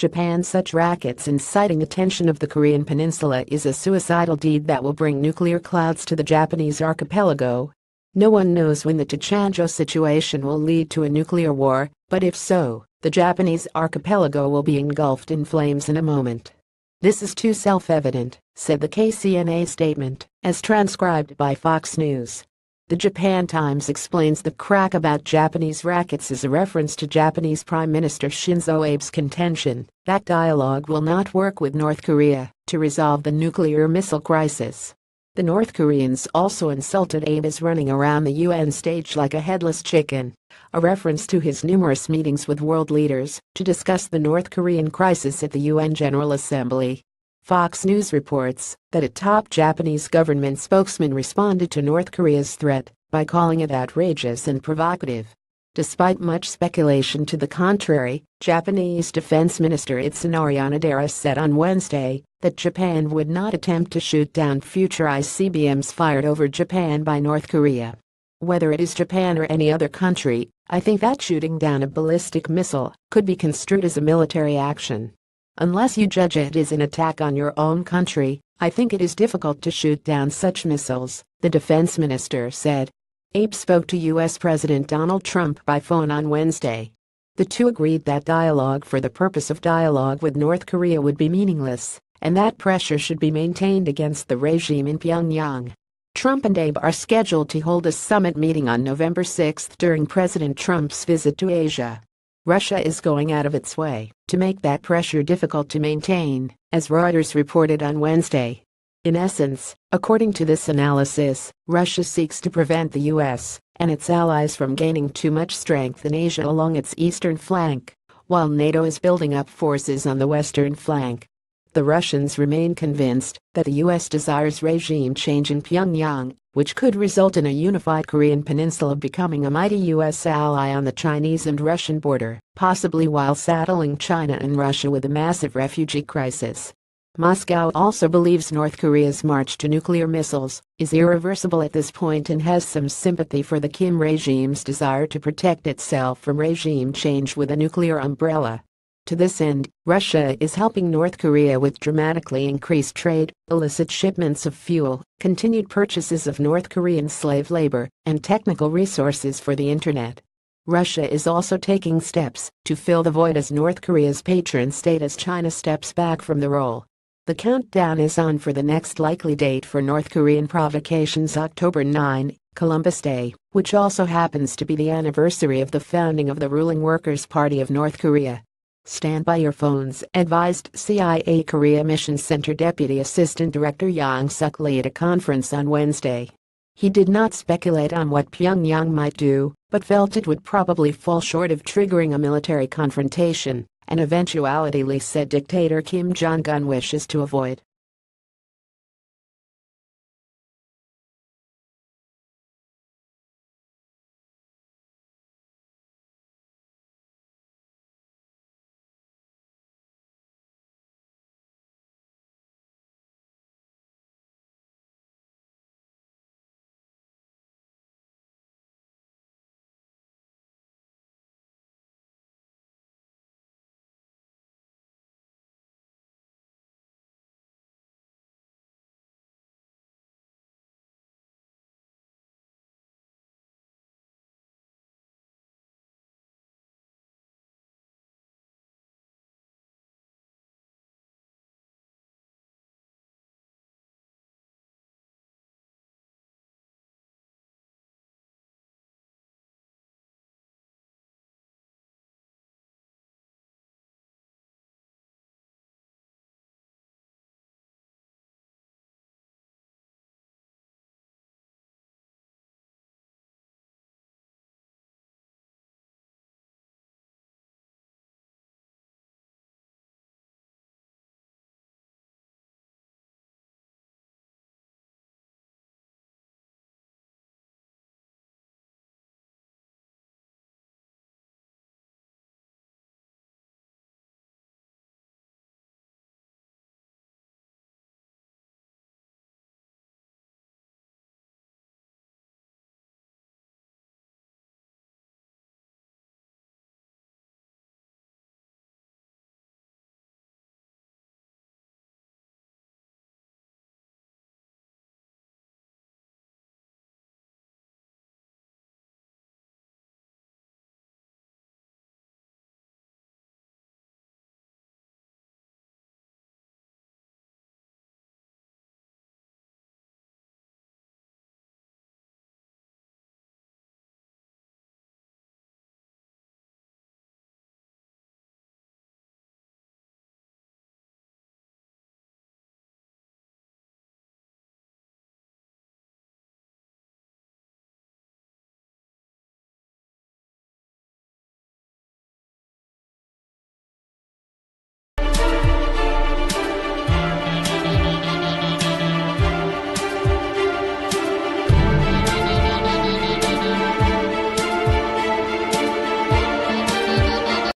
Japan's such rackets inciting attention of the Korean peninsula is a suicidal deed that will bring nuclear clouds to the Japanese archipelago. No one knows when the Chichanjo situation will lead to a nuclear war, but if so, the Japanese archipelago will be engulfed in flames in a moment. This is too self-evident, said the KCNA statement, as transcribed by Fox News. The Japan Times explains the crack about Japanese rackets is a reference to Japanese Prime Minister Shinzo Abe's contention that dialogue will not work with North Korea to resolve the nuclear missile crisis. The North Koreans also insulted Abe as running around the UN stage like a headless chicken, a reference to his numerous meetings with world leaders to discuss the North Korean crisis at the UN General Assembly. Fox News reports that a top Japanese government spokesman responded to North Korea's threat by calling it outrageous and provocative. Despite much speculation to the contrary, Japanese Defense Minister Itsunori Onodera said on Wednesday that Japan would not attempt to shoot down future ICBMs fired over Japan by North Korea. Whether it is Japan or any other country, I think that shooting down a ballistic missile could be construed as a military action. Unless you judge it as an attack on your own country, I think it is difficult to shoot down such missiles, the defense minister said. Abe spoke to U.S. President Donald Trump by phone on Wednesday. The two agreed that dialogue for the purpose of dialogue with North Korea would be meaningless, and that pressure should be maintained against the regime in Pyongyang. Trump and Abe are scheduled to hold a summit meeting on November 6 during President Trump's visit to Asia. Russia is going out of its way to make that pressure difficult to maintain, as Reuters reported on Wednesday. In essence, according to this analysis, Russia seeks to prevent the U.S. and its allies from gaining too much strength in Asia along its eastern flank, while NATO is building up forces on the western flank. The Russians remain convinced that the U.S. desires regime change in Pyongyang, which could result in a unified Korean peninsula becoming a mighty U.S. ally on the Chinese and Russian border, possibly while saddling China and Russia with a massive refugee crisis. Moscow also believes North Korea's march to nuclear missiles is irreversible at this point and has some sympathy for the Kim regime's desire to protect itself from regime change with a nuclear umbrella. To this end, Russia is helping North Korea with dramatically increased trade, illicit shipments of fuel, continued purchases of North Korean slave labor, and technical resources for the internet. Russia is also taking steps to fill the void as North Korea's patron state as China steps back from the role. The countdown is on for the next likely date for North Korean provocations, October 9, Columbus Day, which also happens to be the anniversary of the founding of the ruling Workers' Party of North Korea. Stand by your phones, advised CIA Korea Mission Center Deputy Assistant Director Yang Suk Lee at a conference on Wednesday. He did not speculate on what Pyongyang might do, but felt it would probably fall short of triggering a military confrontation, an eventuality Lee said dictator Kim Jong-un wishes to avoid.